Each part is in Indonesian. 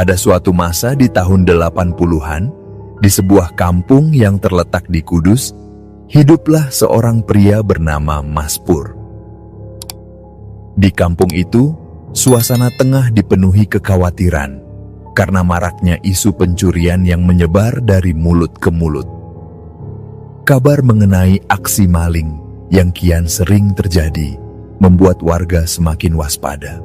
Pada suatu masa di tahun 80-an, di sebuah kampung yang terletak di Kudus, hiduplah seorang pria bernama Mas Pur. Di kampung itu, suasana tengah dipenuhi kekhawatiran karena maraknya isu pencurian yang menyebar dari mulut ke mulut. Kabar mengenai aksi maling yang kian sering terjadi membuat warga semakin waspada.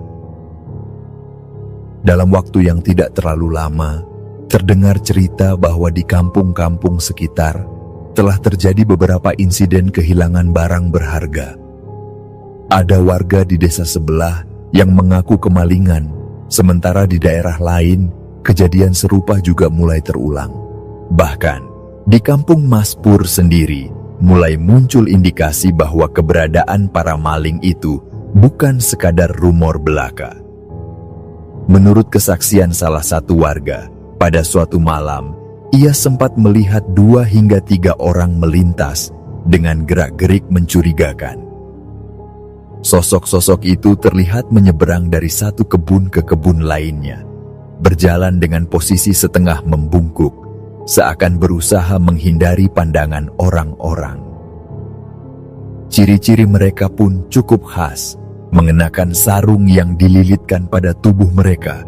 Dalam waktu yang tidak terlalu lama, terdengar cerita bahwa di kampung-kampung sekitar telah terjadi beberapa insiden kehilangan barang berharga. Ada warga di desa sebelah yang mengaku kemalingan, sementara di daerah lain kejadian serupa juga mulai terulang. Bahkan di kampung Mas Pur sendiri mulai muncul indikasi bahwa keberadaan para maling itu bukan sekadar rumor belaka. Menurut kesaksian salah satu warga, pada suatu malam, ia sempat melihat 2 hingga 3 orang melintas dengan gerak-gerik mencurigakan. Sosok-sosok itu terlihat menyeberang dari satu kebun ke kebun lainnya, berjalan dengan posisi setengah membungkuk, seakan berusaha menghindari pandangan orang-orang. Ciri-ciri mereka pun cukup khas, mengenakan sarung yang dililitkan pada tubuh mereka,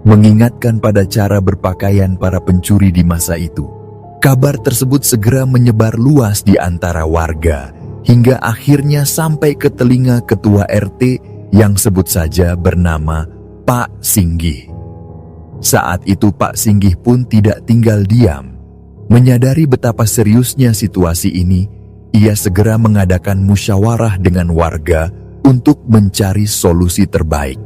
mengingatkan pada cara berpakaian para pencuri di masa itu. Kabar tersebut segera menyebar luas di antara warga, hingga akhirnya sampai ke telinga ketua RT yang sebut saja bernama Pak Singgih. Saat itu Pak Singgih pun tidak tinggal diam. Menyadari betapa seriusnya situasi ini, ia segera mengadakan musyawarah dengan warga untuk mencari solusi terbaik.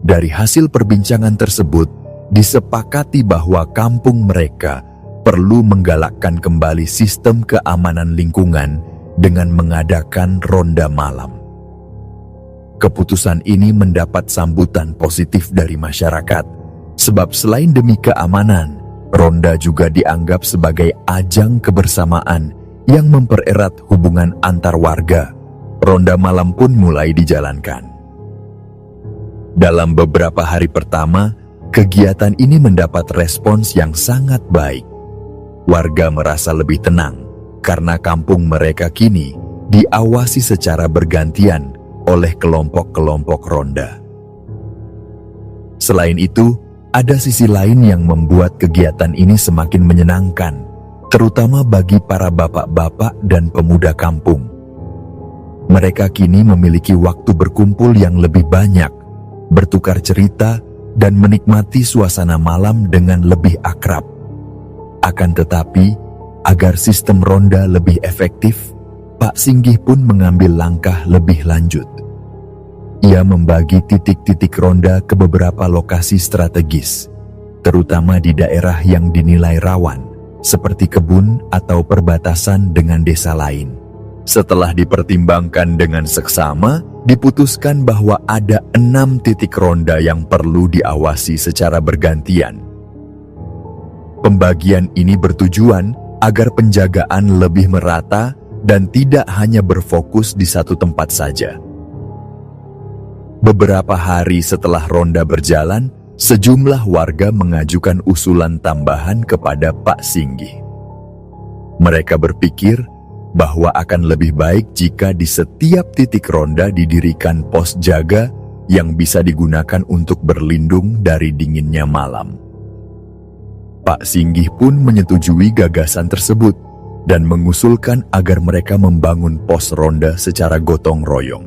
Dari hasil perbincangan tersebut, disepakati bahwa kampung mereka perlu menggalakkan kembali sistem keamanan lingkungan dengan mengadakan ronda malam. Keputusan ini mendapat sambutan positif dari masyarakat, sebab selain demi keamanan, ronda juga dianggap sebagai ajang kebersamaan yang mempererat hubungan antar warga. Ronda malam pun mulai dijalankan. Dalam beberapa hari pertama, kegiatan ini mendapat respons yang sangat baik. Warga merasa lebih tenang karena kampung mereka kini diawasi secara bergantian oleh kelompok-kelompok ronda. Selain itu, ada sisi lain yang membuat kegiatan ini semakin menyenangkan, terutama bagi para bapak-bapak dan pemuda kampung. Mereka kini memiliki waktu berkumpul yang lebih banyak, bertukar cerita, dan menikmati suasana malam dengan lebih akrab. Akan tetapi, agar sistem ronda lebih efektif, Pak Singgih pun mengambil langkah lebih lanjut. Ia membagi titik-titik ronda ke beberapa lokasi strategis, terutama di daerah yang dinilai rawan, seperti kebun atau perbatasan dengan desa lain. Setelah dipertimbangkan dengan seksama, diputuskan bahwa ada 6 titik ronda yang perlu diawasi secara bergantian. Pembagian ini bertujuan agar penjagaan lebih merata dan tidak hanya berfokus di satu tempat saja. Beberapa hari setelah ronda berjalan, sejumlah warga mengajukan usulan tambahan kepada Pak Singgih. Mereka berpikir bahwa akan lebih baik jika di setiap titik ronda didirikan pos jaga yang bisa digunakan untuk berlindung dari dinginnya malam. Pak Singgih pun menyetujui gagasan tersebut dan mengusulkan agar mereka membangun pos ronda secara gotong royong.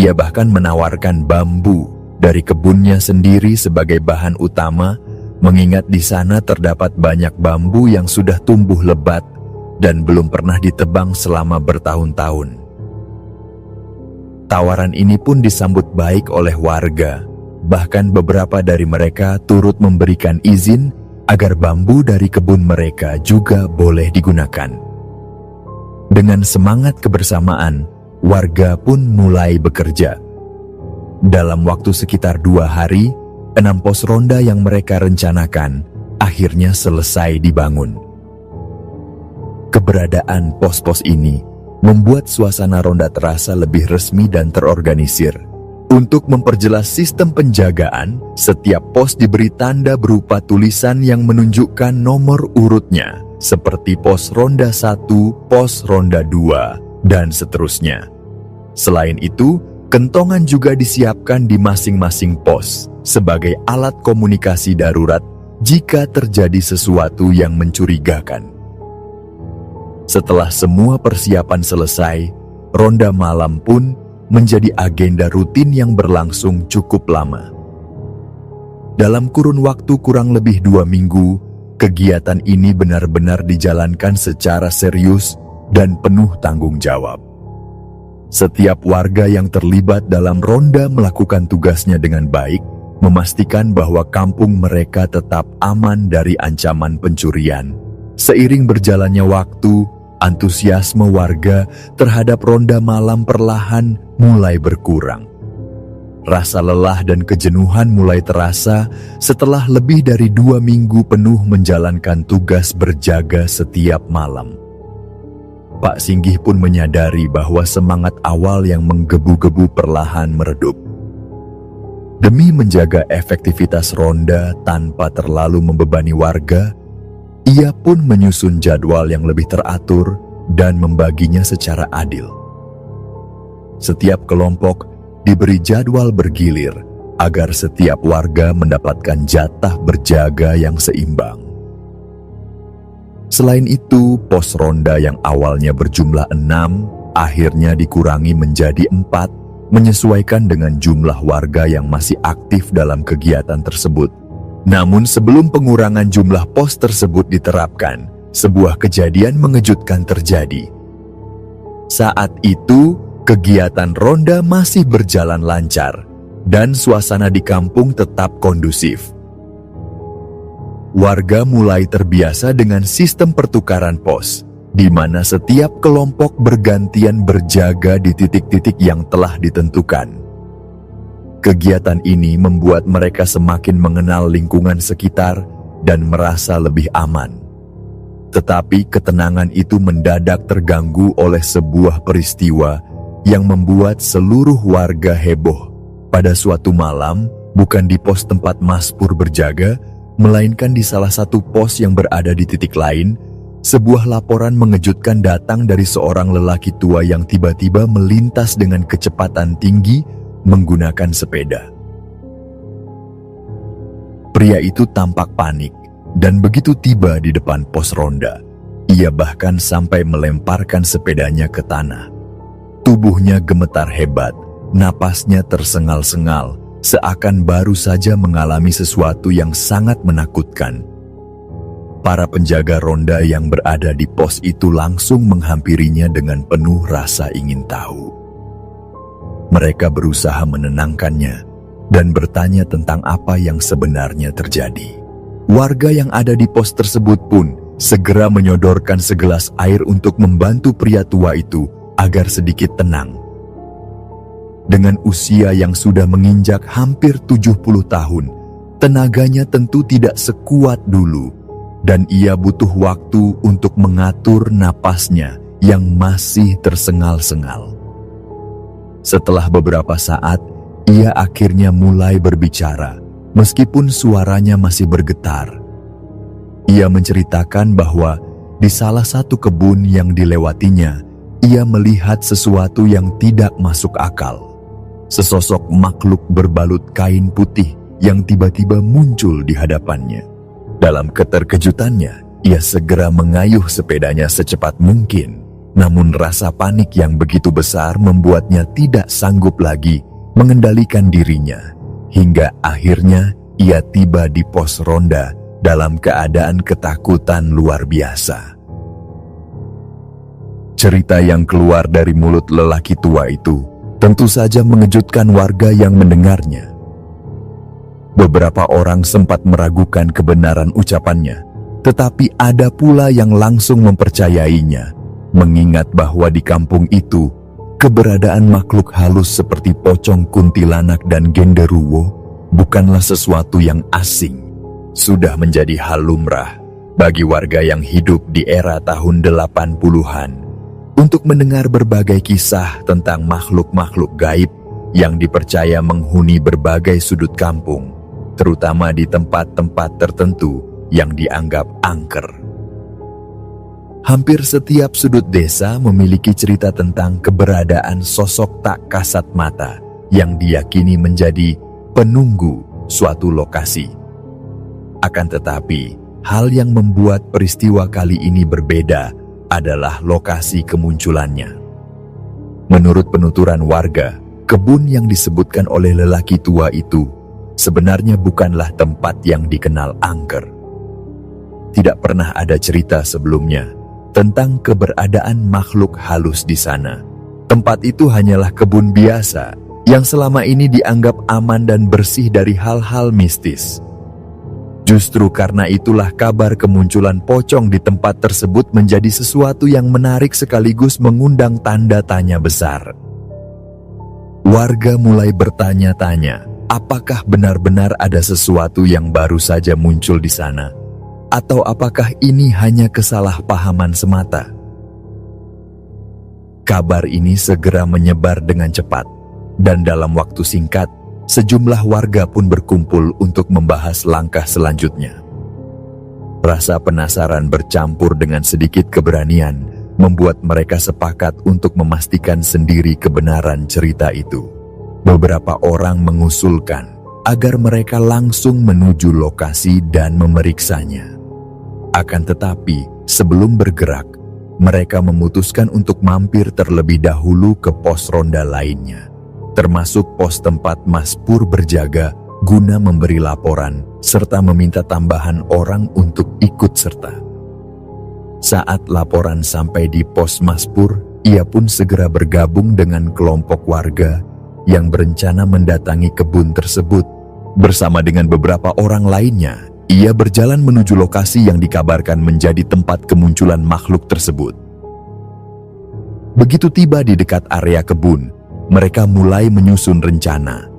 Ia bahkan menawarkan bambu dari kebunnya sendiri sebagai bahan utama, mengingat di sana terdapat banyak bambu yang sudah tumbuh lebat dan belum pernah ditebang selama bertahun-tahun. Tawaran ini pun disambut baik oleh warga, bahkan beberapa dari mereka turut memberikan izin agar bambu dari kebun mereka juga boleh digunakan. Dengan semangat kebersamaan, warga pun mulai bekerja. Dalam waktu sekitar 2 hari, 6 pos ronda yang mereka rencanakan akhirnya selesai dibangun. Keberadaan pos-pos ini membuat suasana ronda terasa lebih resmi dan terorganisir. Untuk memperjelas sistem penjagaan, setiap pos diberi tanda berupa tulisan yang menunjukkan nomor urutnya, seperti pos ronda 1, pos ronda 2, dan seterusnya. Selain itu, kentongan juga disiapkan di masing-masing pos sebagai alat komunikasi darurat jika terjadi sesuatu yang mencurigakan. Setelah semua persiapan selesai, ronda malam pun menjadi agenda rutin yang berlangsung cukup lama. Dalam kurun waktu kurang lebih 2 minggu, kegiatan ini benar-benar dijalankan secara serius dan penuh tanggung jawab. Setiap warga yang terlibat dalam ronda melakukan tugasnya dengan baik, memastikan bahwa kampung mereka tetap aman dari ancaman pencurian. Seiring berjalannya waktu, antusiasme warga terhadap ronda malam perlahan mulai berkurang. Rasa lelah dan kejenuhan mulai terasa setelah lebih dari 2 minggu penuh menjalankan tugas berjaga setiap malam. Pak Singgih pun menyadari bahwa semangat awal yang menggebu-gebu perlahan meredup. Demi menjaga efektivitas ronda tanpa terlalu membebani warga, ia pun menyusun jadwal yang lebih teratur dan membaginya secara adil. Setiap kelompok diberi jadwal bergilir agar setiap warga mendapatkan jatah berjaga yang seimbang. Selain itu, pos ronda yang awalnya berjumlah 6 akhirnya dikurangi menjadi 4, menyesuaikan dengan jumlah warga yang masih aktif dalam kegiatan tersebut. Namun sebelum pengurangan jumlah pos tersebut diterapkan, sebuah kejadian mengejutkan terjadi. Saat itu, kegiatan ronda masih berjalan lancar dan suasana di kampung tetap kondusif. Warga mulai terbiasa dengan sistem pertukaran pos, di mana setiap kelompok bergantian berjaga di titik-titik yang telah ditentukan. Kegiatan ini membuat mereka semakin mengenal lingkungan sekitar dan merasa lebih aman. Tetapi ketenangan itu mendadak terganggu oleh sebuah peristiwa yang membuat seluruh warga heboh. Pada suatu malam, bukan di pos tempat Mas Pur berjaga, melainkan di salah satu pos yang berada di titik lain, sebuah laporan mengejutkan datang dari seorang lelaki tua yang tiba-tiba melintas dengan kecepatan tinggi menggunakan sepeda. Pria itu tampak panik, dan begitu tiba di depan pos ronda, ia bahkan sampai melemparkan sepedanya ke tanah. Tubuhnya gemetar hebat, napasnya tersengal-sengal, seakan baru saja mengalami sesuatu yang sangat menakutkan. Para penjaga ronda yang berada di pos itu langsung menghampirinya dengan penuh rasa ingin tahu. Mereka berusaha menenangkannya dan bertanya tentang apa yang sebenarnya terjadi. Warga yang ada di pos tersebut pun segera menyodorkan segelas air untuk membantu pria tua itu agar sedikit tenang. Dengan usia yang sudah menginjak hampir 70 tahun, tenaganya tentu tidak sekuat dulu, dan ia butuh waktu untuk mengatur napasnya yang masih tersengal-sengal. Setelah beberapa saat, ia akhirnya mulai berbicara, meskipun suaranya masih bergetar. Ia menceritakan bahwa di salah satu kebun yang dilewatinya, ia melihat sesuatu yang tidak masuk akal. Sesosok makhluk berbalut kain putih yang tiba-tiba muncul di hadapannya. Dalam keterkejutannya, ia segera mengayuh sepedanya secepat mungkin. Namun rasa panik yang begitu besar membuatnya tidak sanggup lagi mengendalikan dirinya. Hingga akhirnya ia tiba di pos ronda dalam keadaan ketakutan luar biasa. Cerita yang keluar dari mulut lelaki tua itu tentu saja mengejutkan warga yang mendengarnya. Beberapa orang sempat meragukan kebenaran ucapannya, tetapi ada pula yang langsung mempercayainya, mengingat bahwa di kampung itu, keberadaan makhluk halus seperti pocong kuntilanak dan genderuwo bukanlah sesuatu yang asing. Sudah menjadi hal lumrah bagi warga yang hidup di era tahun 80-an untuk mendengar berbagai kisah tentang makhluk-makhluk gaib yang dipercaya menghuni berbagai sudut kampung, terutama di tempat-tempat tertentu yang dianggap angker. Hampir setiap sudut desa memiliki cerita tentang keberadaan sosok tak kasat mata yang diyakini menjadi penunggu suatu lokasi. Akan tetapi, hal yang membuat peristiwa kali ini berbeda adalah lokasi kemunculannya. Menurut penuturan warga, kebun yang disebutkan oleh lelaki tua itu sebenarnya bukanlah tempat yang dikenal angker. Tidak pernah ada cerita sebelumnya tentang keberadaan makhluk halus di sana. Tempat itu hanyalah kebun biasa yang selama ini dianggap aman dan bersih dari hal-hal mistis. Justru karena itulah kabar kemunculan pocong di tempat tersebut menjadi sesuatu yang menarik sekaligus mengundang tanda tanya besar. Warga mulai bertanya-tanya, apakah benar-benar ada sesuatu yang baru saja muncul di sana? Atau apakah ini hanya kesalahpahaman semata? Kabar ini segera menyebar dengan cepat, dan dalam waktu singkat, sejumlah warga pun berkumpul untuk membahas langkah selanjutnya. Rasa penasaran bercampur dengan sedikit keberanian membuat mereka sepakat untuk memastikan sendiri kebenaran cerita itu. Beberapa orang mengusulkan agar mereka langsung menuju lokasi dan memeriksanya. Akan tetapi, sebelum bergerak, mereka memutuskan untuk mampir terlebih dahulu ke pos ronda lainnya, termasuk pos tempat Mas Pur berjaga guna memberi laporan serta meminta tambahan orang untuk ikut serta. Saat laporan sampai di pos Mas Pur, ia pun segera bergabung dengan kelompok warga yang berencana mendatangi kebun tersebut. Bersama dengan beberapa orang lainnya, ia berjalan menuju lokasi yang dikabarkan menjadi tempat kemunculan makhluk tersebut. Begitu tiba di dekat area kebun, mereka mulai menyusun rencana.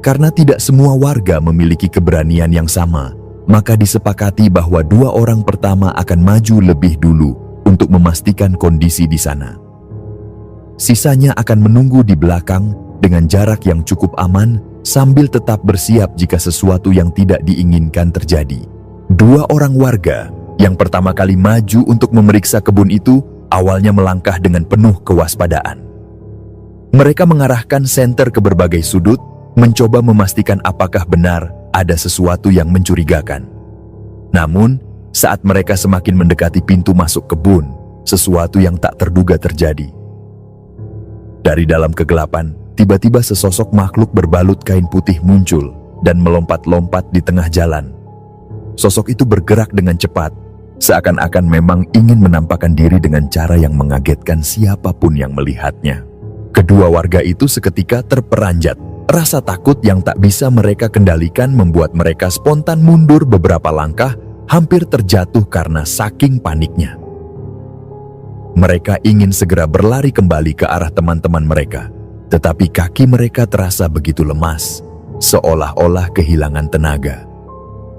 Karena tidak semua warga memiliki keberanian yang sama, maka disepakati bahwa 2 orang pertama akan maju lebih dulu untuk memastikan kondisi di sana. Sisanya akan menunggu di belakang dengan jarak yang cukup aman sambil tetap bersiap jika sesuatu yang tidak diinginkan terjadi. 2 orang warga yang pertama kali maju untuk memeriksa kebun itu awalnya melangkah dengan penuh kewaspadaan. Mereka mengarahkan senter ke berbagai sudut, mencoba memastikan apakah benar ada sesuatu yang mencurigakan. Namun, saat mereka semakin mendekati pintu masuk kebun, sesuatu yang tak terduga terjadi. Dari dalam kegelapan, tiba-tiba sesosok makhluk berbalut kain putih muncul dan melompat-lompat di tengah jalan. Sosok itu bergerak dengan cepat, seakan-akan memang ingin menampakkan diri dengan cara yang mengagetkan siapapun yang melihatnya. Kedua warga itu seketika terperanjat. Rasa takut yang tak bisa mereka kendalikan membuat mereka spontan mundur beberapa langkah, hampir terjatuh karena saking paniknya. Mereka ingin segera berlari kembali ke arah teman-teman mereka, tetapi kaki mereka terasa begitu lemas, seolah-olah kehilangan tenaga.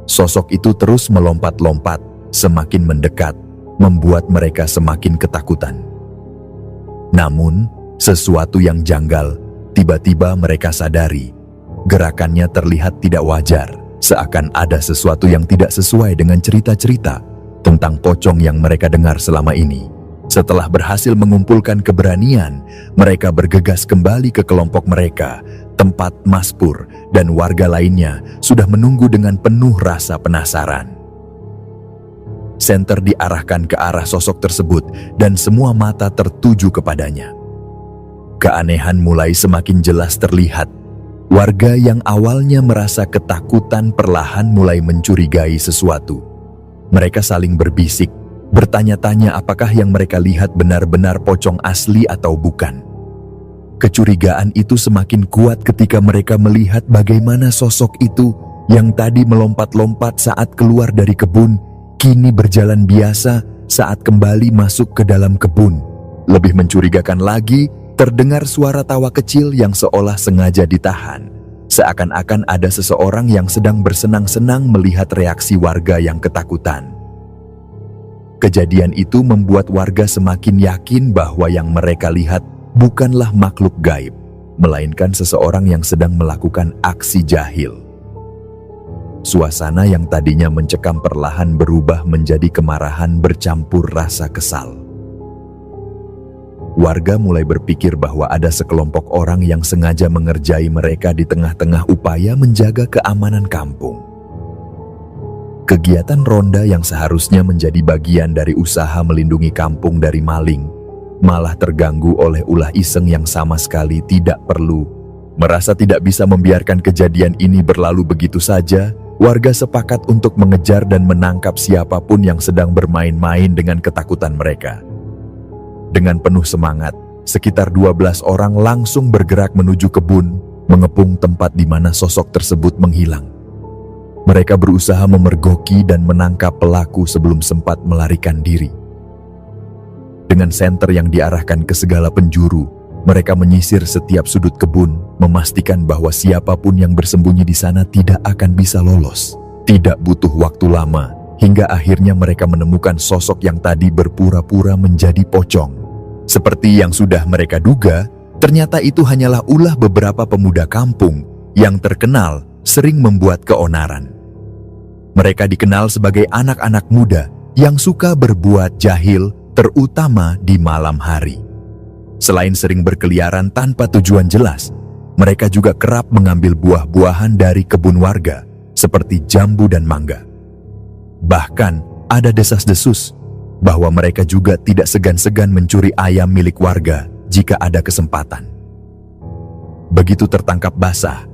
Sosok itu terus melompat-lompat, semakin mendekat, membuat mereka semakin ketakutan. Namun, sesuatu yang janggal tiba-tiba mereka sadari. Gerakannya terlihat tidak wajar, seakan ada sesuatu yang tidak sesuai dengan cerita-cerita tentang pocong yang mereka dengar selama ini. Setelah berhasil mengumpulkan keberanian, mereka bergegas kembali ke kelompok mereka. Tempat Mas Pur dan warga lainnya sudah menunggu dengan penuh rasa penasaran. Senter diarahkan ke arah sosok tersebut dan semua mata tertuju kepadanya. Keanehan mulai semakin jelas terlihat. Warga yang awalnya merasa ketakutan perlahan mulai mencurigai sesuatu. Mereka saling berbisik, bertanya-tanya apakah yang mereka lihat benar-benar pocong asli atau bukan. Kecurigaan itu semakin kuat ketika mereka melihat bagaimana sosok itu yang tadi melompat-lompat saat keluar dari kebun, kini berjalan biasa saat kembali masuk ke dalam kebun. Lebih mencurigakan lagi, terdengar suara tawa kecil yang seolah sengaja ditahan. Seakan-akan ada seseorang yang sedang bersenang-senang melihat reaksi warga yang ketakutan. Kejadian itu membuat warga semakin yakin bahwa yang mereka lihat bukanlah makhluk gaib, melainkan seseorang yang sedang melakukan aksi jahil. Suasana yang tadinya mencekam perlahan berubah menjadi kemarahan bercampur rasa kesal. Warga mulai berpikir bahwa ada sekelompok orang yang sengaja mengerjai mereka di tengah-tengah upaya menjaga keamanan kampung. Kegiatan ronda yang seharusnya menjadi bagian dari usaha melindungi kampung dari maling, malah terganggu oleh ulah iseng yang sama sekali tidak perlu. Merasa tidak bisa membiarkan kejadian ini berlalu begitu saja, warga sepakat untuk mengejar dan menangkap siapapun yang sedang bermain-main dengan ketakutan mereka. Dengan penuh semangat, sekitar 12 orang langsung bergerak menuju kebun, mengepung tempat di mana sosok tersebut menghilang. Mereka berusaha memergoki dan menangkap pelaku sebelum sempat melarikan diri. Dengan senter yang diarahkan ke segala penjuru, mereka menyisir setiap sudut kebun, memastikan bahwa siapapun yang bersembunyi di sana tidak akan bisa lolos. Tidak butuh waktu lama, hingga akhirnya mereka menemukan sosok yang tadi berpura-pura menjadi pocong. Seperti yang sudah mereka duga, ternyata itu hanyalah ulah beberapa pemuda kampung yang terkenal sering membuat keonaran. Mereka dikenal sebagai anak-anak muda yang suka berbuat jahil, terutama di malam hari. Selain sering berkeliaran tanpa tujuan jelas, mereka juga kerap mengambil buah-buahan dari kebun warga, seperti jambu dan mangga. Bahkan ada desas-desus bahwa mereka juga tidak segan-segan mencuri ayam milik warga jika ada kesempatan. Begitu tertangkap basah,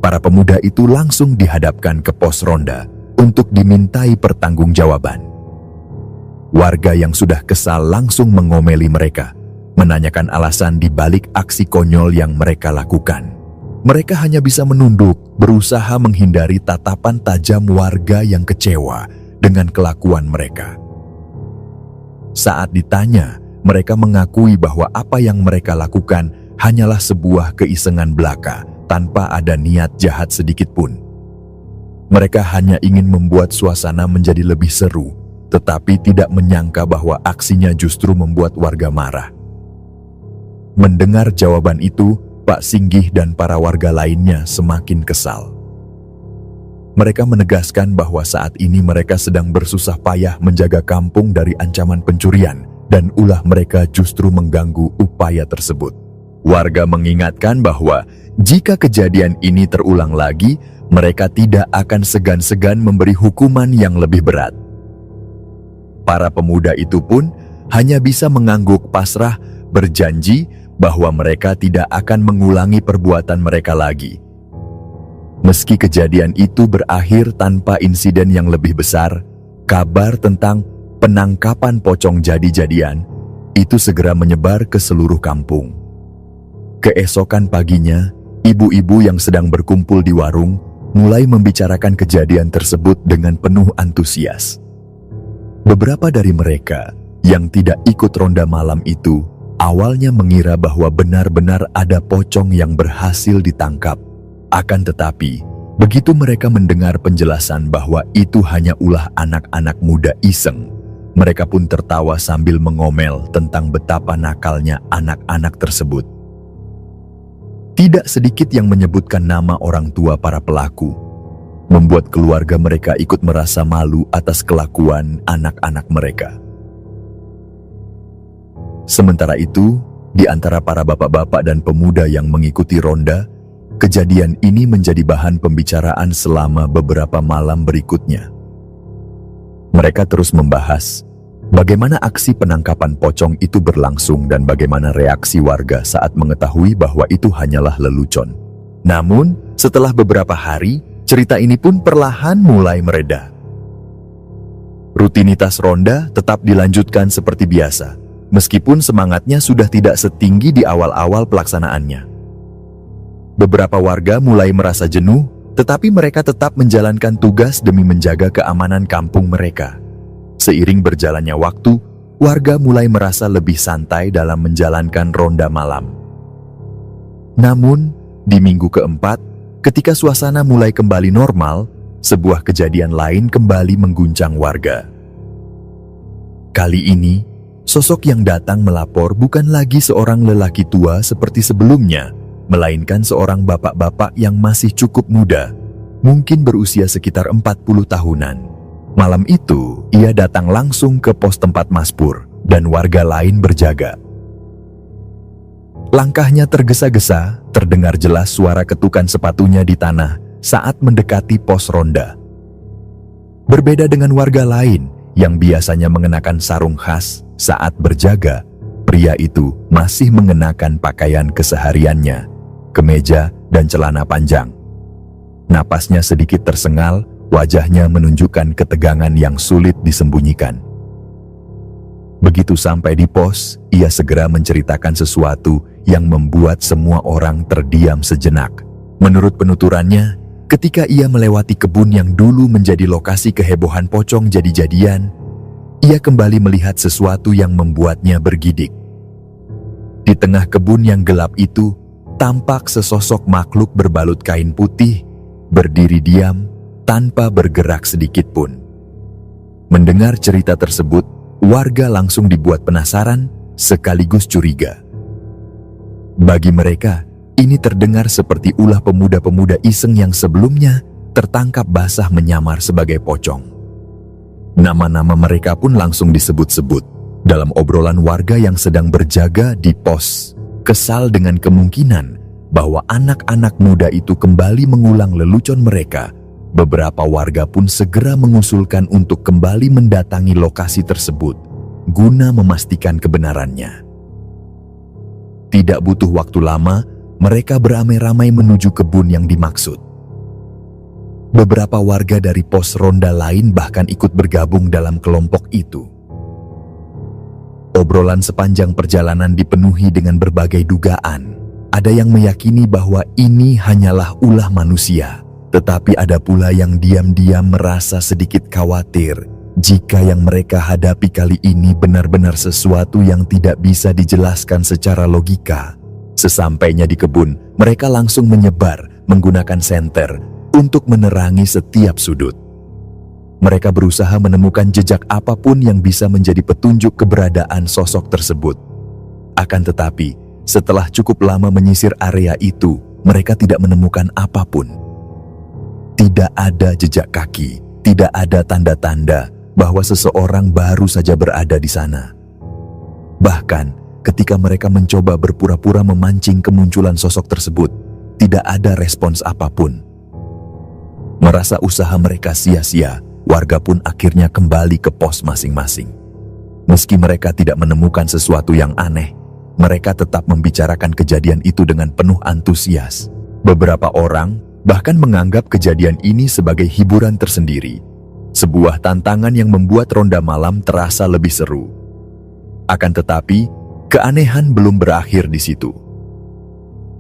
para pemuda itu langsung dihadapkan ke pos ronda untuk dimintai pertanggungjawaban. Warga yang sudah kesal langsung mengomeli mereka, menanyakan alasan di balik aksi konyol yang mereka lakukan. Mereka hanya bisa menunduk, berusaha menghindari tatapan tajam warga yang kecewa dengan kelakuan mereka. Saat ditanya, mereka mengakui bahwa apa yang mereka lakukan hanyalah sebuah keisengan belaka, tanpa ada niat jahat sedikit pun. Mereka hanya ingin membuat suasana menjadi lebih seru, tetapi tidak menyangka bahwa aksinya justru membuat warga marah. Mendengar jawaban itu, Pak Singgih dan para warga lainnya semakin kesal. Mereka menegaskan bahwa saat ini mereka sedang bersusah payah menjaga kampung dari ancaman pencurian, dan ulah mereka justru mengganggu upaya tersebut. Warga mengingatkan bahwa jika kejadian ini terulang lagi, mereka tidak akan segan-segan memberi hukuman yang lebih berat. Para pemuda itu pun hanya bisa mengangguk pasrah, berjanji bahwa mereka tidak akan mengulangi perbuatan mereka lagi. Meski kejadian itu berakhir tanpa insiden yang lebih besar, kabar tentang penangkapan pocong jadi-jadian itu segera menyebar ke seluruh kampung. Keesokan paginya, ibu-ibu yang sedang berkumpul di warung mulai membicarakan kejadian tersebut dengan penuh antusias. Beberapa dari mereka yang tidak ikut ronda malam itu awalnya mengira bahwa benar-benar ada pocong yang berhasil ditangkap. Akan tetapi, begitu mereka mendengar penjelasan bahwa itu hanya ulah anak-anak muda iseng, mereka pun tertawa sambil mengomel tentang betapa nakalnya anak-anak tersebut. Tidak sedikit yang menyebutkan nama orang tua para pelaku, membuat keluarga mereka ikut merasa malu atas kelakuan anak-anak mereka. Sementara itu, di antara para bapak-bapak dan pemuda yang mengikuti ronda, kejadian ini menjadi bahan pembicaraan selama beberapa malam berikutnya. Mereka terus membahas bagaimana aksi penangkapan pocong itu berlangsung dan bagaimana reaksi warga saat mengetahui bahwa itu hanyalah lelucon. Namun, setelah beberapa hari, cerita ini pun perlahan mulai mereda. Rutinitas ronda tetap dilanjutkan seperti biasa, meskipun semangatnya sudah tidak setinggi di awal-awal pelaksanaannya. Beberapa warga mulai merasa jenuh, tetapi mereka tetap menjalankan tugas demi menjaga keamanan kampung mereka. Seiring berjalannya waktu, warga mulai merasa lebih santai dalam menjalankan ronda malam. Namun, di minggu keempat, ketika suasana mulai kembali normal, sebuah kejadian lain kembali mengguncang warga. Kali ini, sosok yang datang melapor bukan lagi seorang lelaki tua seperti sebelumnya, melainkan seorang bapak-bapak yang masih cukup muda, mungkin berusia sekitar 40 tahunan. Malam itu, ia datang langsung ke pos tempat Mas Pur dan warga lain berjaga. Langkahnya tergesa-gesa, terdengar jelas suara ketukan sepatunya di tanah saat mendekati pos ronda. Berbeda dengan warga lain yang biasanya mengenakan sarung khas saat berjaga, pria itu masih mengenakan pakaian kesehariannya, kemeja dan celana panjang. Napasnya sedikit tersengal, wajahnya menunjukkan ketegangan yang sulit disembunyikan. Begitu sampai di pos, ia segera menceritakan sesuatu yang membuat semua orang terdiam sejenak. Menurut penuturannya, ketika ia melewati kebun yang dulu menjadi lokasi kehebohan pocong jadi-jadian, ia kembali melihat sesuatu yang membuatnya bergidik. Di tengah kebun yang gelap itu, tampak sesosok makhluk berbalut kain putih, berdiri diam, tanpa bergerak sedikit pun. Mendengar cerita tersebut, warga langsung dibuat penasaran sekaligus curiga. Bagi mereka, ini terdengar seperti ulah pemuda-pemuda iseng yang sebelumnya tertangkap basah menyamar sebagai pocong. Nama-nama mereka pun langsung disebut-sebut dalam obrolan warga yang sedang berjaga di pos. Kesal dengan kemungkinan bahwa anak-anak muda itu kembali mengulang lelucon mereka, beberapa warga pun segera mengusulkan untuk kembali mendatangi lokasi tersebut guna memastikan kebenarannya. Tidak butuh waktu lama, mereka beramai-ramai menuju kebun yang dimaksud. Beberapa warga dari pos ronda lain bahkan ikut bergabung dalam kelompok itu. Obrolan sepanjang perjalanan dipenuhi dengan berbagai dugaan. Ada yang meyakini bahwa ini hanyalah ulah manusia, tetapi ada pula yang diam-diam merasa sedikit khawatir jika yang mereka hadapi kali ini benar-benar sesuatu yang tidak bisa dijelaskan secara logika. Sesampainya di kebun, mereka langsung menyebar menggunakan senter untuk menerangi setiap sudut. Mereka berusaha menemukan jejak apapun yang bisa menjadi petunjuk keberadaan sosok tersebut. Akan tetapi, setelah cukup lama menyisir area itu, mereka tidak menemukan apapun. Tidak ada jejak kaki, tidak ada tanda-tanda bahwa seseorang baru saja berada di sana. Bahkan, ketika mereka mencoba berpura-pura memancing kemunculan sosok tersebut, tidak ada respons apapun. Merasa usaha mereka sia-sia, warga pun akhirnya kembali ke pos masing-masing. Meski mereka tidak menemukan sesuatu yang aneh, mereka tetap membicarakan kejadian itu dengan penuh antusias. Beberapa orang bahkan menganggap kejadian ini sebagai hiburan tersendiri, sebuah tantangan yang membuat ronda malam terasa lebih seru. Akan tetapi, keanehan belum berakhir di situ.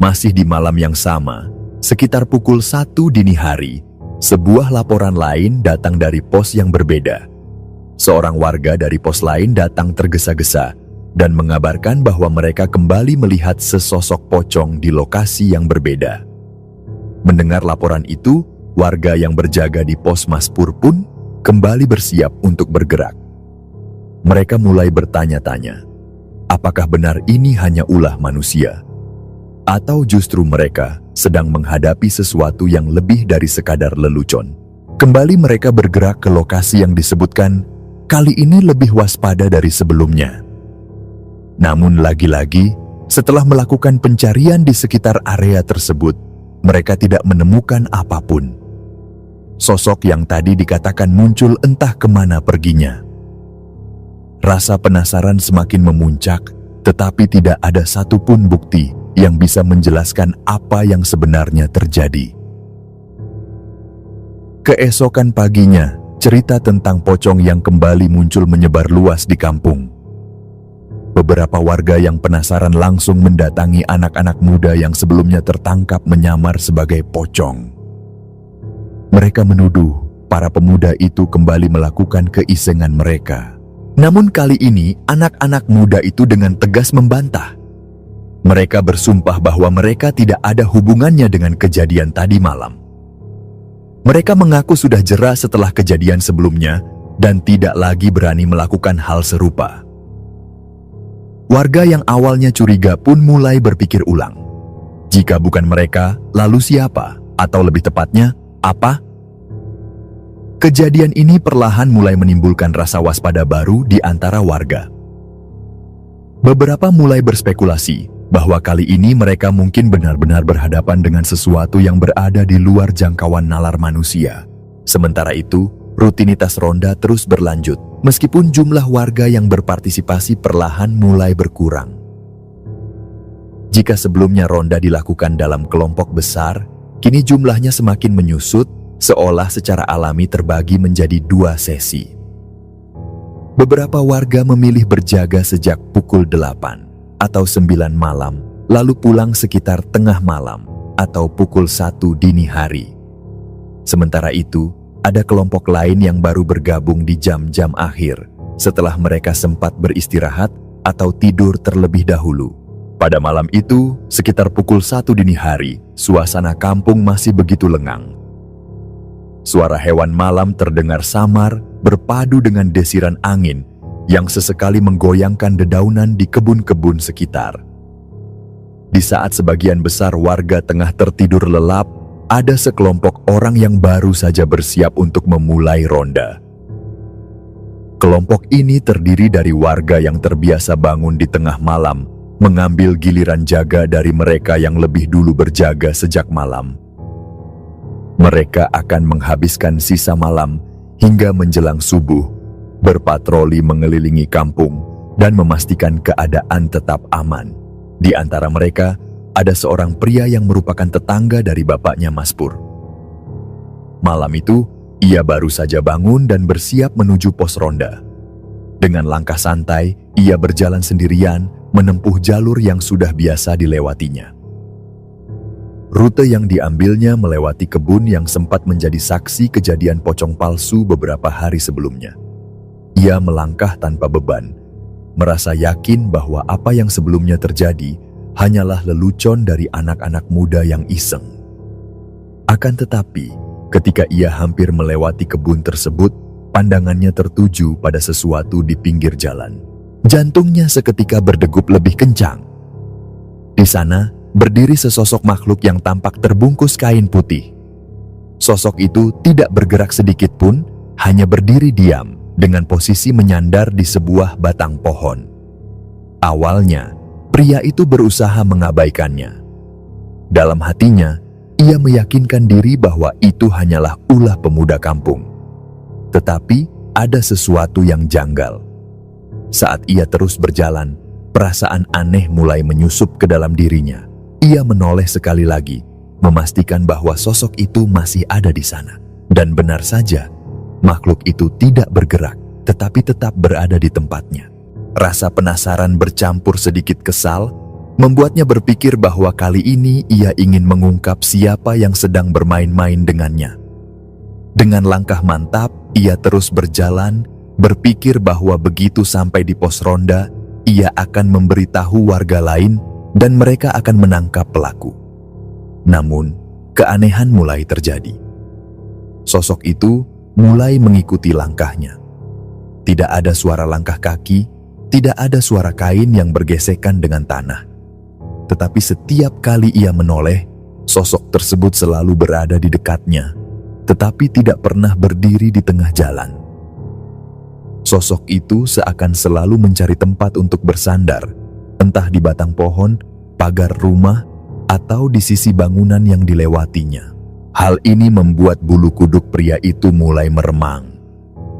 Masih di malam yang sama, sekitar pukul 1 dini hari, sebuah laporan lain datang dari pos yang berbeda. Seorang warga dari pos lain datang tergesa-gesa dan mengabarkan bahwa mereka kembali melihat sesosok pocong di lokasi yang berbeda. Mendengar laporan itu, warga yang berjaga di pos Mas Pur pun kembali bersiap untuk bergerak. Mereka mulai bertanya-tanya, apakah benar ini hanya ulah manusia? Atau justru mereka sedang menghadapi sesuatu yang lebih dari sekadar lelucon? Kembali mereka bergerak ke lokasi yang disebutkan, kali ini lebih waspada dari sebelumnya. Namun lagi-lagi, setelah melakukan pencarian di sekitar area tersebut, mereka tidak menemukan apapun. Sosok yang tadi dikatakan muncul entah kemana perginya. Rasa penasaran semakin memuncak, tetapi tidak ada satupun bukti yang bisa menjelaskan apa yang sebenarnya terjadi. Keesokan paginya, cerita tentang pocong yang kembali muncul menyebar luas di kampung. Beberapa warga yang penasaran langsung mendatangi anak-anak muda yang sebelumnya tertangkap menyamar sebagai pocong. Mereka menuduh para pemuda itu kembali melakukan keisengan mereka. Namun kali ini, anak-anak muda itu dengan tegas membantah. Mereka bersumpah bahwa mereka tidak ada hubungannya dengan kejadian tadi malam. Mereka mengaku sudah jera setelah kejadian sebelumnya dan tidak lagi berani melakukan hal serupa. Warga yang awalnya curiga pun mulai berpikir ulang. Jika bukan mereka, lalu siapa? Atau lebih tepatnya, apa? Kejadian ini perlahan mulai menimbulkan rasa waspada baru di antara warga. Beberapa mulai berspekulasi bahwa kali ini mereka mungkin benar-benar berhadapan dengan sesuatu yang berada di luar jangkauan nalar manusia. Sementara itu, rutinitas ronda terus berlanjut, meskipun jumlah warga yang berpartisipasi perlahan mulai berkurang. Jika sebelumnya ronda dilakukan dalam kelompok besar, kini jumlahnya semakin menyusut, seolah secara alami terbagi menjadi 2 sesi. Beberapa warga memilih berjaga sejak pukul 8 atau 9 malam, lalu pulang sekitar tengah malam atau pukul 1 dini hari. Sementara itu, ada kelompok lain yang baru bergabung di jam-jam akhir, setelah mereka sempat beristirahat atau tidur terlebih dahulu. Pada malam itu, sekitar pukul 1 dini hari, suasana kampung masih begitu lengang. Suara hewan malam terdengar samar, berpadu dengan desiran angin yang sesekali menggoyangkan dedaunan di kebun-kebun sekitar. Di saat sebagian besar warga tengah tertidur lelap, ada sekelompok orang yang baru saja bersiap untuk memulai ronda. Kelompok ini terdiri dari warga yang terbiasa bangun di tengah malam, mengambil giliran jaga dari mereka yang lebih dulu berjaga sejak malam. Mereka akan menghabiskan sisa malam hingga menjelang subuh, berpatroli mengelilingi kampung dan memastikan keadaan tetap aman. Di antara mereka, ada seorang pria yang merupakan tetangga dari bapaknya Mas Pur. Malam itu, ia baru saja bangun dan bersiap menuju pos ronda. Dengan langkah santai, ia berjalan sendirian, menempuh jalur yang sudah biasa dilewatinya. Rute yang diambilnya melewati kebun yang sempat menjadi saksi kejadian pocong palsu beberapa hari sebelumnya. Ia melangkah tanpa beban, merasa yakin bahwa apa yang sebelumnya terjadi hanyalah lelucon dari anak-anak muda yang iseng. Akan tetapi, ketika ia hampir melewati kebun tersebut, pandangannya tertuju pada sesuatu di pinggir jalan. Jantungnya seketika berdegup lebih kencang. Di sana, berdiri sesosok makhluk yang tampak terbungkus kain putih. Sosok itu tidak bergerak sedikit pun, hanya berdiri diam dengan posisi menyandar di sebuah batang pohon. Awalnya, pria itu berusaha mengabaikannya. Dalam hatinya, ia meyakinkan diri bahwa itu hanyalah ulah pemuda kampung. Tetapi, ada sesuatu yang janggal. Saat ia terus berjalan, perasaan aneh mulai menyusup ke dalam dirinya. Ia menoleh sekali lagi, memastikan bahwa sosok itu masih ada di sana. Dan benar saja, makhluk itu tidak bergerak, tetapi tetap berada di tempatnya. Rasa penasaran bercampur sedikit kesal, membuatnya berpikir bahwa kali ini ia ingin mengungkap siapa yang sedang bermain-main dengannya. Dengan langkah mantap, ia terus berjalan, berpikir bahwa begitu sampai di pos ronda, ia akan memberitahu warga lain dan mereka akan menangkap pelaku. Namun, keanehan mulai terjadi. Sosok itu mulai mengikuti langkahnya. Tidak ada suara langkah kaki, tidak ada suara kain yang bergesekan dengan tanah. Tetapi setiap kali ia menoleh, sosok tersebut selalu berada di dekatnya, tetapi tidak pernah berdiri di tengah jalan. Sosok itu seakan selalu mencari tempat untuk bersandar, entah di batang pohon, pagar rumah, atau di sisi bangunan yang dilewatinya. Hal ini membuat bulu kuduk pria itu mulai meremang.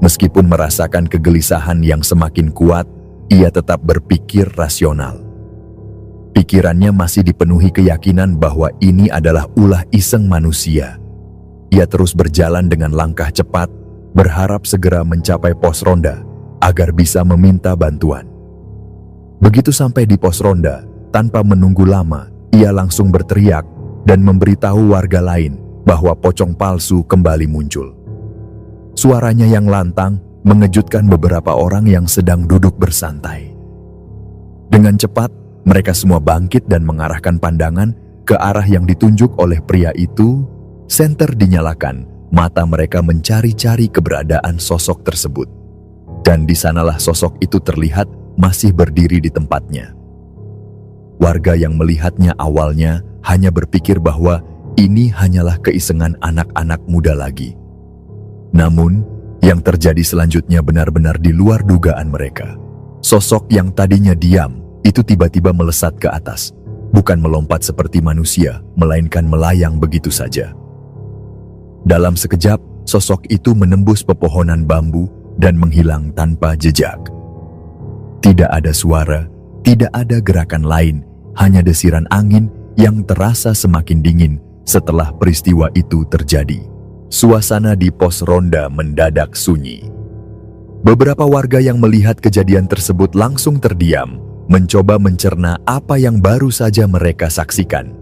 Meskipun merasakan kegelisahan yang semakin kuat, ia tetap berpikir rasional. Pikirannya masih dipenuhi keyakinan bahwa ini adalah ulah iseng manusia. Ia terus berjalan dengan langkah cepat, berharap segera mencapai pos ronda agar bisa meminta bantuan. Begitu sampai di pos ronda, tanpa menunggu lama, ia langsung berteriak dan memberitahu warga lain bahwa pocong palsu kembali muncul. Suaranya yang lantang mengejutkan beberapa orang yang sedang duduk bersantai. Dengan cepat, mereka semua bangkit dan mengarahkan pandangan ke arah yang ditunjuk oleh pria itu. Senter dinyalakan, mata mereka mencari-cari keberadaan sosok tersebut. Dan di sanalah sosok itu terlihat masih berdiri di tempatnya. Warga yang melihatnya awalnya hanya berpikir bahwa ini hanyalah keisengan anak-anak muda lagi. Namun, yang terjadi selanjutnya benar-benar di luar dugaan mereka. Sosok yang tadinya diam, itu tiba-tiba melesat ke atas. Bukan melompat seperti manusia, melainkan melayang begitu saja. Dalam sekejap, sosok itu menembus pepohonan bambu dan menghilang tanpa jejak. Tidak ada suara, tidak ada gerakan lain, hanya desiran angin yang terasa semakin dingin setelah peristiwa itu terjadi. Suasana di pos ronda mendadak sunyi. Beberapa warga yang melihat kejadian tersebut langsung terdiam, mencoba mencerna apa yang baru saja mereka saksikan.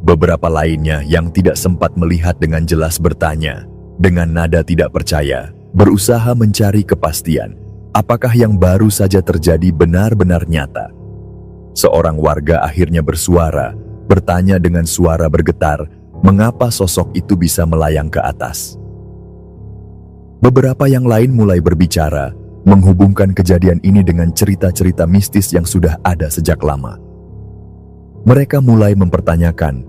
Beberapa lainnya yang tidak sempat melihat dengan jelas bertanya, dengan nada tidak percaya, berusaha mencari kepastian, apakah yang baru saja terjadi benar-benar nyata. Seorang warga akhirnya bersuara, bertanya dengan suara bergetar, mengapa sosok itu bisa melayang ke atas. Beberapa yang lain mulai berbicara, menghubungkan kejadian ini dengan cerita-cerita mistis yang sudah ada sejak lama. Mereka mulai mempertanyakan,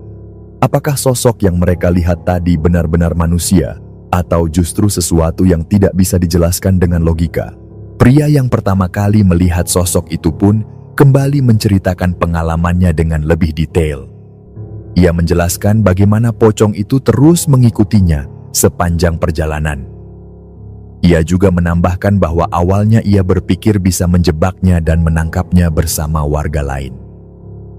apakah sosok yang mereka lihat tadi benar-benar manusia, atau justru sesuatu yang tidak bisa dijelaskan dengan logika. Pria yang pertama kali melihat sosok itu pun kembali menceritakan pengalamannya dengan lebih detail. Ia menjelaskan bagaimana pocong itu terus mengikutinya sepanjang perjalanan. Ia juga menambahkan bahwa awalnya ia berpikir bisa menjebaknya dan menangkapnya bersama warga lain.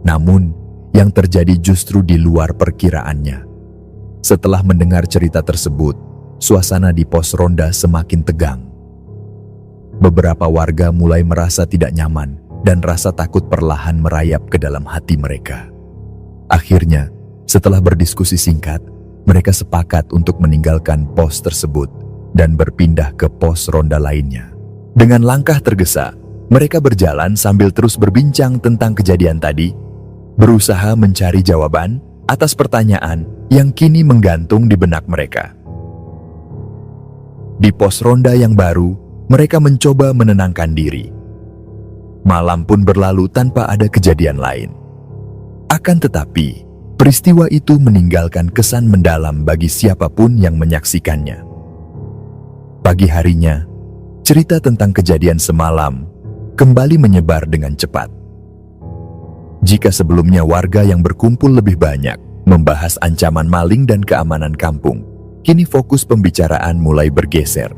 Namun, yang terjadi justru di luar perkiraannya. Setelah mendengar cerita tersebut, suasana di pos ronda semakin tegang. Beberapa warga mulai merasa tidak nyaman dan rasa takut perlahan merayap ke dalam hati mereka. Akhirnya, setelah berdiskusi singkat, mereka sepakat untuk meninggalkan pos tersebut dan berpindah ke pos ronda lainnya. Dengan langkah tergesa, mereka berjalan sambil terus berbincang tentang kejadian tadi, berusaha mencari jawaban atas pertanyaan yang kini menggantung di benak mereka. Di pos ronda yang baru, mereka mencoba menenangkan diri. Malam pun berlalu tanpa ada kejadian lain. Akan tetapi, peristiwa itu meninggalkan kesan mendalam bagi siapapun yang menyaksikannya. Pagi harinya, cerita tentang kejadian semalam kembali menyebar dengan cepat. Jika sebelumnya warga yang berkumpul lebih banyak membahas ancaman maling dan keamanan kampung, kini fokus pembicaraan mulai bergeser.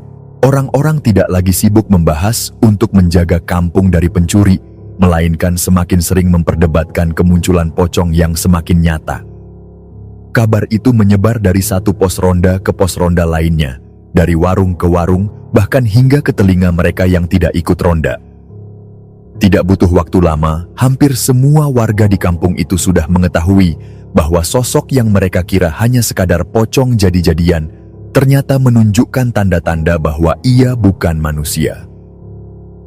Orang-orang tidak lagi sibuk membahas untuk menjaga kampung dari pencuri, melainkan semakin sering memperdebatkan kemunculan pocong yang semakin nyata. Kabar itu menyebar dari satu pos ronda ke pos ronda lainnya, dari warung ke warung, bahkan hingga ke telinga mereka yang tidak ikut ronda. Tidak butuh waktu lama, hampir semua warga di kampung itu sudah mengetahui bahwa sosok yang mereka kira hanya sekadar pocong jadi-jadian, ternyata menunjukkan tanda-tanda bahwa ia bukan manusia.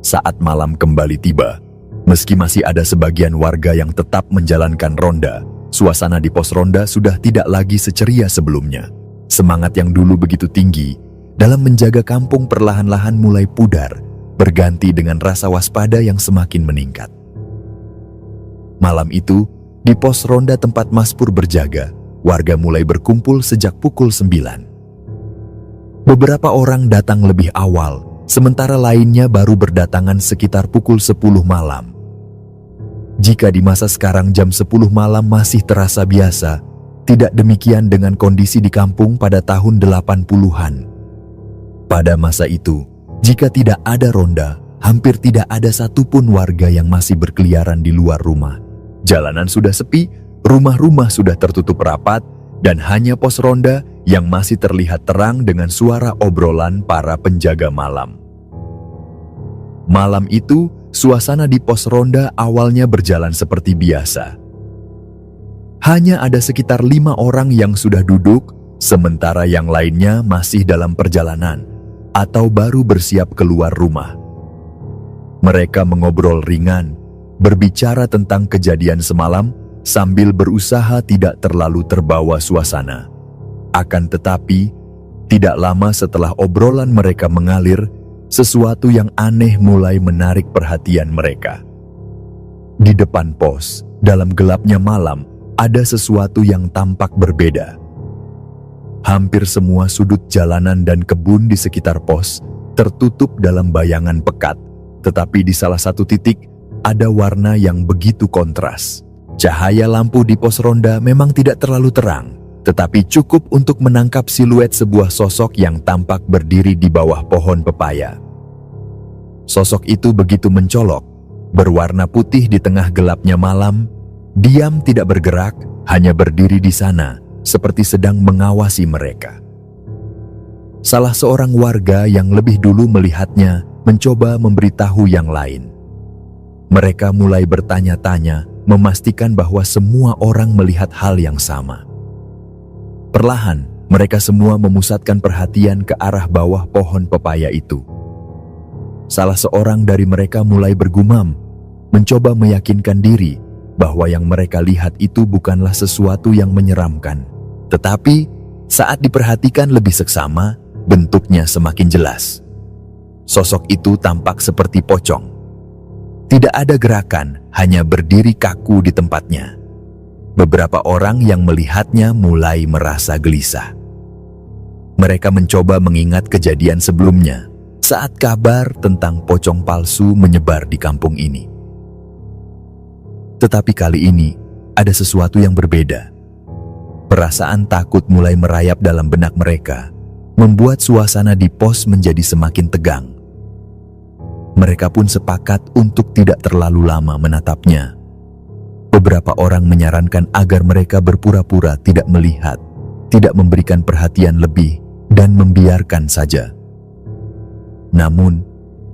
Saat malam kembali tiba, meski masih ada sebagian warga yang tetap menjalankan ronda, suasana di pos ronda sudah tidak lagi seceria sebelumnya. Semangat yang dulu begitu tinggi dalam menjaga kampung perlahan-lahan mulai pudar, berganti dengan rasa waspada yang semakin meningkat. Malam itu, di pos ronda tempat Mas Pur berjaga, warga mulai berkumpul sejak pukul 9. Beberapa orang datang lebih awal, sementara lainnya baru berdatangan sekitar pukul 10 malam. Jika di masa sekarang jam 10 malam masih terasa biasa, tidak demikian dengan kondisi di kampung pada tahun 80-an. Pada masa itu, jika tidak ada ronda, hampir tidak ada satupun warga yang masih berkeliaran di luar rumah. Jalanan sudah sepi, rumah-rumah sudah tertutup rapat, dan hanya pos ronda yang masih terlihat terang dengan suara obrolan para penjaga malam. Malam itu, suasana di pos ronda awalnya berjalan seperti biasa. Hanya ada sekitar 5 orang yang sudah duduk, sementara yang lainnya masih dalam perjalanan atau baru bersiap keluar rumah. Mereka mengobrol ringan, berbicara tentang kejadian semalam sambil berusaha tidak terlalu terbawa suasana. Akan tetapi, tidak lama setelah obrolan mereka mengalir, sesuatu yang aneh mulai menarik perhatian mereka. Di depan pos, dalam gelapnya malam, ada sesuatu yang tampak berbeda. Hampir semua sudut jalanan dan kebun di sekitar pos tertutup dalam bayangan pekat, tetapi di salah satu titik ada warna yang begitu kontras. Cahaya lampu di pos ronda memang tidak terlalu terang, tetapi cukup untuk menangkap siluet sebuah sosok yang tampak berdiri di bawah pohon pepaya. Sosok itu begitu mencolok, berwarna putih di tengah gelapnya malam, diam tidak bergerak, hanya berdiri di sana, seperti sedang mengawasi mereka. Salah seorang warga yang lebih dulu melihatnya mencoba memberitahu yang lain. Mereka mulai bertanya-tanya, memastikan bahwa semua orang melihat hal yang sama. Perlahan, mereka semua memusatkan perhatian ke arah bawah pohon pepaya itu. Salah seorang dari mereka mulai bergumam, mencoba meyakinkan diri bahwa yang mereka lihat itu bukanlah sesuatu yang menyeramkan. Tetapi, saat diperhatikan lebih seksama, bentuknya semakin jelas. Sosok itu tampak seperti pocong. Tidak ada gerakan, hanya berdiri kaku di tempatnya. Beberapa orang yang melihatnya mulai merasa gelisah. Mereka mencoba mengingat kejadian sebelumnya, saat kabar tentang pocong palsu menyebar di kampung ini. Tetapi kali ini, ada sesuatu yang berbeda. Perasaan takut mulai merayap dalam benak mereka, membuat suasana di pos menjadi semakin tegang. Mereka pun sepakat untuk tidak terlalu lama menatapnya. Beberapa orang menyarankan agar mereka berpura-pura tidak melihat, tidak memberikan perhatian lebih, dan membiarkan saja. Namun,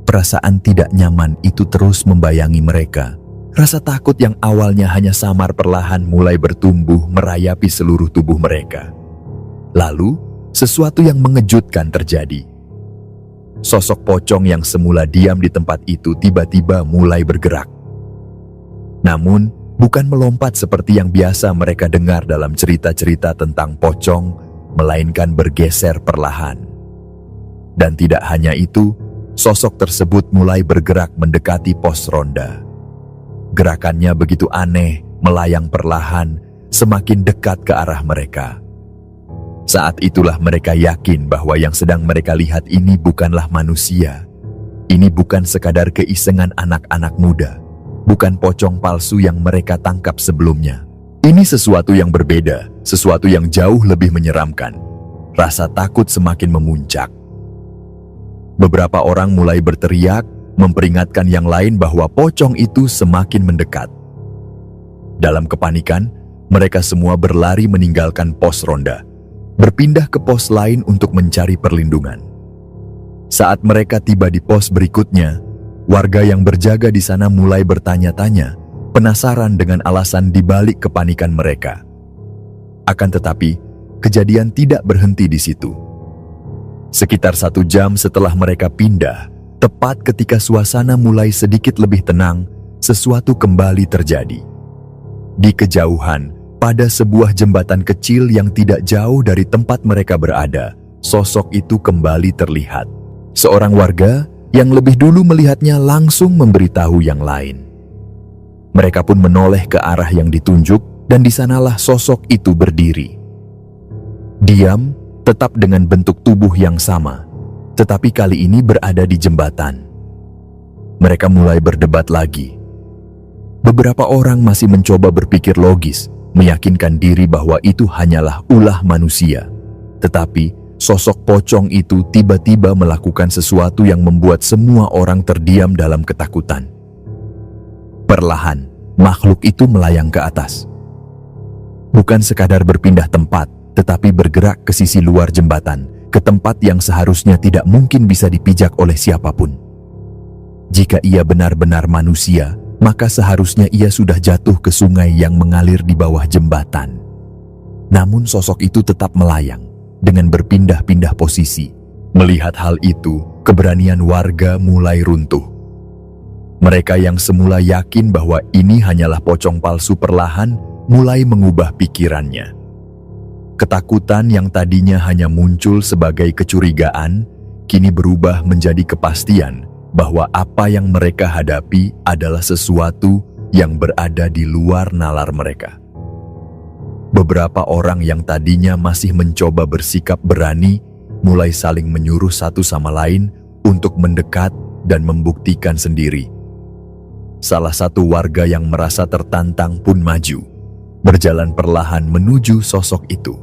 perasaan tidak nyaman itu terus membayangi mereka. Rasa takut yang awalnya hanya samar perlahan mulai bertumbuh merayapi seluruh tubuh mereka. Lalu, sesuatu yang mengejutkan terjadi. Sosok pocong yang semula diam di tempat itu tiba-tiba mulai bergerak. Namun, bukan melompat seperti yang biasa mereka dengar dalam cerita-cerita tentang pocong, melainkan bergeser perlahan. Dan tidak hanya itu, sosok tersebut mulai bergerak mendekati pos ronda. Gerakannya begitu aneh, melayang perlahan, semakin dekat ke arah mereka. Saat itulah mereka yakin bahwa yang sedang mereka lihat ini bukanlah manusia. Ini bukan sekadar keisengan anak-anak muda, bukan pocong palsu yang mereka tangkap sebelumnya. Ini sesuatu yang berbeda, sesuatu yang jauh lebih menyeramkan. Rasa takut semakin memuncak. Beberapa orang mulai berteriak, memperingatkan yang lain bahwa pocong itu semakin mendekat. Dalam kepanikan, mereka semua berlari meninggalkan pos ronda, berpindah ke pos lain untuk mencari perlindungan. Saat mereka tiba di pos berikutnya, warga yang berjaga di sana mulai bertanya-tanya, penasaran dengan alasan dibalik kepanikan mereka. Akan tetapi, kejadian tidak berhenti di situ. Sekitar 1 jam setelah mereka pindah, tepat ketika suasana mulai sedikit lebih tenang, sesuatu kembali terjadi. Di kejauhan, pada sebuah jembatan kecil yang tidak jauh dari tempat mereka berada, sosok itu kembali terlihat. Seorang warga yang lebih dulu melihatnya langsung memberitahu yang lain. Mereka pun menoleh ke arah yang ditunjuk, dan di sanalah sosok itu berdiri. Diam, tetap dengan bentuk tubuh yang sama, tetapi kali ini berada di jembatan. Mereka mulai berdebat lagi. Beberapa orang masih mencoba berpikir logis, meyakinkan diri bahwa itu hanyalah ulah manusia. Tetapi, sosok pocong itu tiba-tiba melakukan sesuatu yang membuat semua orang terdiam dalam ketakutan. Perlahan, makhluk itu melayang ke atas. Bukan sekadar berpindah tempat, tetapi bergerak ke sisi luar jembatan, ke tempat yang seharusnya tidak mungkin bisa dipijak oleh siapapun. Jika ia benar-benar manusia, maka seharusnya ia sudah jatuh ke sungai yang mengalir di bawah jembatan. Namun sosok itu tetap melayang, dengan berpindah-pindah posisi. Melihat hal itu, keberanian warga mulai runtuh. Mereka yang semula yakin bahwa ini hanyalah pocong palsu perlahan mulai mengubah pikirannya. Ketakutan yang tadinya hanya muncul sebagai kecurigaan, kini berubah menjadi kepastian bahwa apa yang mereka hadapi adalah sesuatu yang berada di luar nalar mereka. beberapa orang yang tadinya masih mencoba bersikap berani mulai saling menyuruh satu sama lain untuk mendekat dan membuktikan sendiri. Salah satu warga yang merasa tertantang pun maju, berjalan perlahan menuju sosok itu.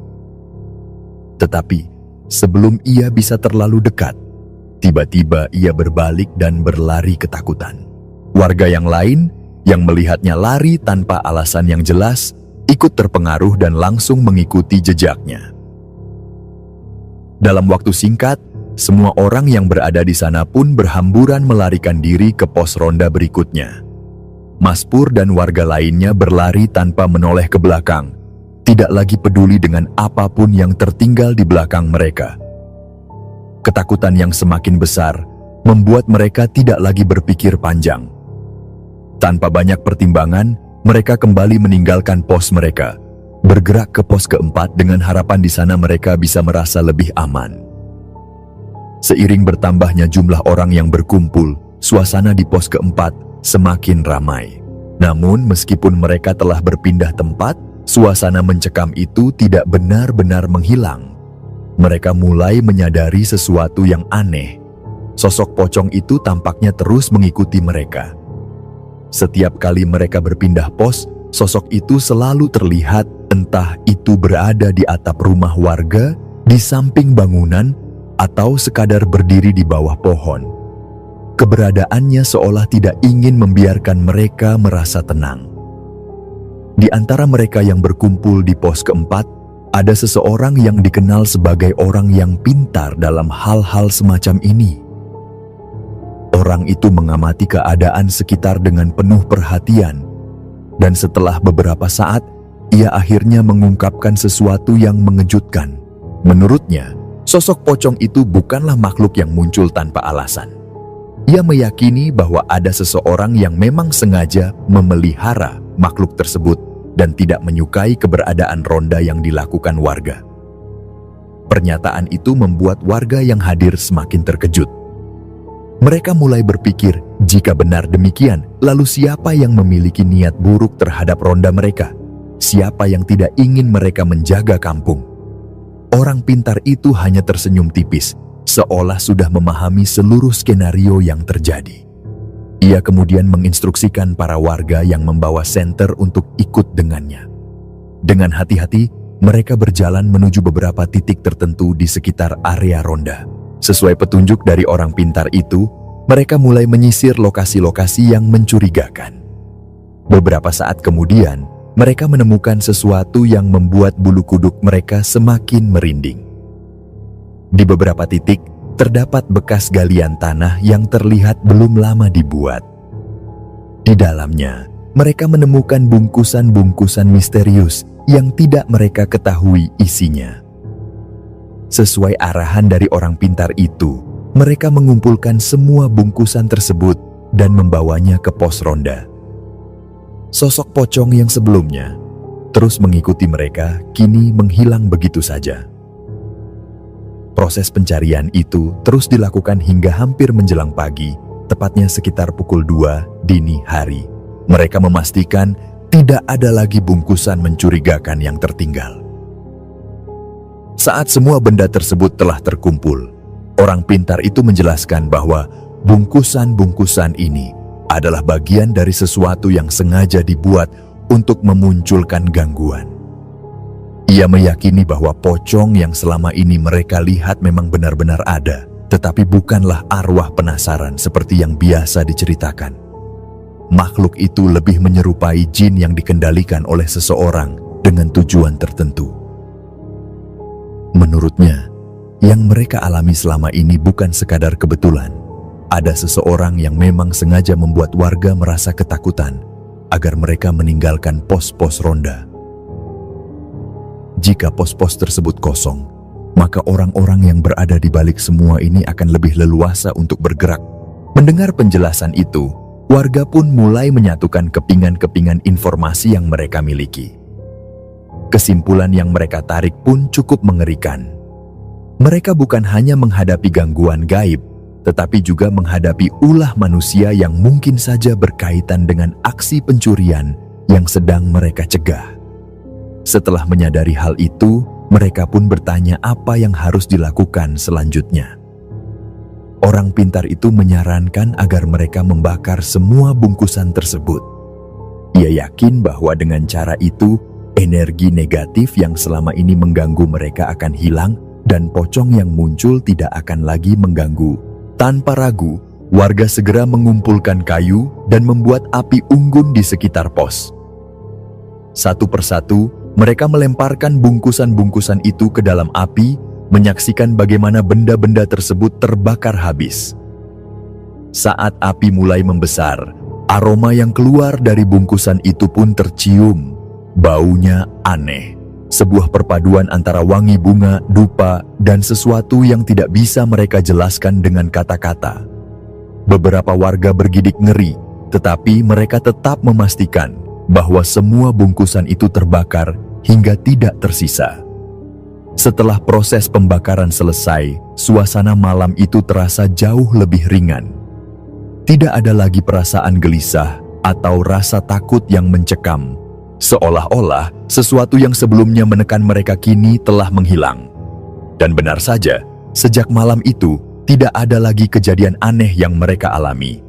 Tetapi sebelum ia bisa terlalu dekat, tiba-tiba ia berbalik dan berlari ketakutan. Warga yang lain yang melihatnya lari tanpa alasan yang jelas ikut terpengaruh dan langsung mengikuti jejaknya. Dalam waktu singkat, semua orang yang berada di sana pun berhamburan melarikan diri ke pos ronda berikutnya. Mas Pur dan warga lainnya berlari tanpa menoleh ke belakang, tidak lagi peduli dengan apapun yang tertinggal di belakang mereka. Ketakutan yang semakin besar membuat mereka tidak lagi berpikir panjang. Tanpa banyak pertimbangan, mereka kembali meninggalkan pos mereka, bergerak ke pos keempat dengan harapan di sana mereka bisa merasa lebih aman. Seiring bertambahnya jumlah orang yang berkumpul, suasana di pos keempat semakin ramai. Namun meskipun mereka telah berpindah tempat, suasana mencekam itu tidak benar-benar menghilang. Mereka mulai menyadari sesuatu yang aneh. Sosok pocong itu tampaknya terus mengikuti mereka. Setiap kali mereka berpindah pos, sosok itu selalu terlihat, entah itu berada di atap rumah warga, di samping bangunan, atau sekadar berdiri di bawah pohon. Keberadaannya seolah tidak ingin membiarkan mereka merasa tenang. Di antara mereka yang berkumpul di pos keempat, ada seseorang yang dikenal sebagai orang yang pintar dalam hal-hal semacam ini. Orang itu mengamati keadaan sekitar dengan penuh perhatian, dan setelah beberapa saat, ia akhirnya mengungkapkan sesuatu yang mengejutkan. Menurutnya, sosok pocong itu bukanlah makhluk yang muncul tanpa alasan. Ia meyakini bahwa ada seseorang yang memang sengaja memelihara makhluk tersebut dan tidak menyukai keberadaan ronda yang dilakukan warga. Pernyataan itu membuat warga yang hadir semakin terkejut. Mereka mulai berpikir, jika benar demikian, lalu siapa yang memiliki niat buruk terhadap ronda mereka? Siapa yang tidak ingin mereka menjaga kampung? Orang pintar itu hanya tersenyum tipis, seolah sudah memahami seluruh skenario yang terjadi. Ia kemudian menginstruksikan para warga yang membawa senter untuk ikut dengannya. Dengan hati-hati, mereka berjalan menuju beberapa titik tertentu di sekitar area ronda. Sesuai petunjuk dari orang pintar itu, mereka mulai menyisir lokasi-lokasi yang mencurigakan. Beberapa saat kemudian, mereka menemukan sesuatu yang membuat bulu kuduk mereka semakin merinding. Di beberapa titik, terdapat bekas galian tanah yang terlihat belum lama dibuat. Di dalamnya, mereka menemukan bungkusan-bungkusan misterius yang tidak mereka ketahui isinya. Sesuai arahan dari orang pintar itu, mereka mengumpulkan semua bungkusan tersebut dan membawanya ke pos ronda. Sosok pocong yang sebelumnya terus mengikuti mereka kini menghilang begitu saja. Proses pencarian itu terus dilakukan hingga hampir menjelang pagi, tepatnya sekitar pukul 2 dini hari. Mereka memastikan tidak ada lagi bungkusan mencurigakan yang tertinggal. Saat semua benda tersebut telah terkumpul, orang pintar itu menjelaskan bahwa bungkusan-bungkusan ini adalah bagian dari sesuatu yang sengaja dibuat untuk memunculkan gangguan. Ia meyakini bahwa pocong yang selama ini mereka lihat memang benar-benar ada, tetapi bukanlah arwah penasaran seperti yang biasa diceritakan. Makhluk itu lebih menyerupai jin yang dikendalikan oleh seseorang dengan tujuan tertentu. Menurutnya, yang mereka alami selama ini bukan sekadar kebetulan. Ada seseorang yang memang sengaja membuat warga merasa ketakutan agar mereka meninggalkan pos-pos ronda. Jika pos-pos tersebut kosong, maka orang-orang yang berada di balik semua ini akan lebih leluasa untuk bergerak. Mendengar penjelasan itu, warga pun mulai menyatukan kepingan-kepingan informasi yang mereka miliki. Kesimpulan yang mereka tarik pun cukup mengerikan. Mereka bukan hanya menghadapi gangguan gaib, tetapi juga menghadapi ulah manusia yang mungkin saja berkaitan dengan aksi pencurian yang sedang mereka cegah. Setelah menyadari hal itu, mereka pun bertanya apa yang harus dilakukan selanjutnya. Orang pintar itu menyarankan agar mereka membakar semua bungkusan tersebut. Ia yakin bahwa dengan cara itu, energi negatif yang selama ini mengganggu mereka akan hilang dan pocong yang muncul tidak akan lagi mengganggu. Tanpa ragu, warga segera mengumpulkan kayu dan membuat api unggun di sekitar pos. Satu persatu, mereka melemparkan bungkusan-bungkusan itu ke dalam api, menyaksikan bagaimana benda-benda tersebut terbakar habis. Saat api mulai membesar, aroma yang keluar dari bungkusan itu pun tercium. Baunya aneh. Sebuah perpaduan antara wangi bunga, dupa, dan sesuatu yang tidak bisa mereka jelaskan dengan kata-kata. Beberapa warga bergidik ngeri, tetapi mereka tetap memastikan bahwa semua bungkusan itu terbakar hingga tidak tersisa. Setelah proses pembakaran selesai, suasana malam itu terasa jauh lebih ringan. Tidak ada lagi perasaan gelisah atau rasa takut yang mencekam. Seolah-olah sesuatu yang sebelumnya menekan mereka kini telah menghilang. Dan benar saja, sejak malam itu tidak ada lagi kejadian aneh yang mereka alami.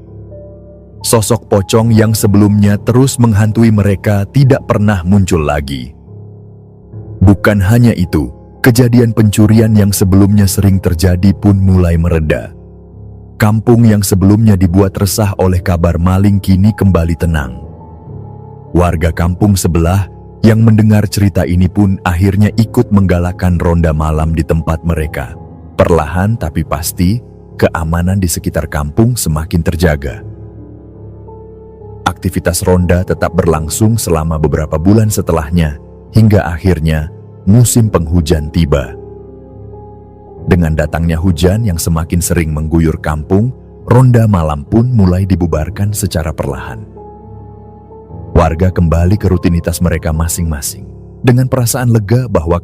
Sosok pocong yang sebelumnya terus menghantui mereka tidak pernah muncul lagi. Bukan hanya itu, kejadian pencurian yang sebelumnya sering terjadi pun mulai mereda. Kampung yang sebelumnya dibuat resah oleh kabar maling kini kembali tenang. Warga kampung sebelah yang mendengar cerita ini pun akhirnya ikut menggalakkan ronda malam di tempat mereka. Perlahan tapi pasti, keamanan di sekitar kampung semakin terjaga. Aktivitas ronda tetap berlangsung selama beberapa bulan setelahnya, hingga akhirnya musim penghujan tiba. Dengan datangnya hujan yang semakin sering mengguyur kampung, ronda malam pun mulai dibubarkan secara perlahan. Warga kembali ke rutinitas mereka masing-masing, dengan perasaan lega bahwa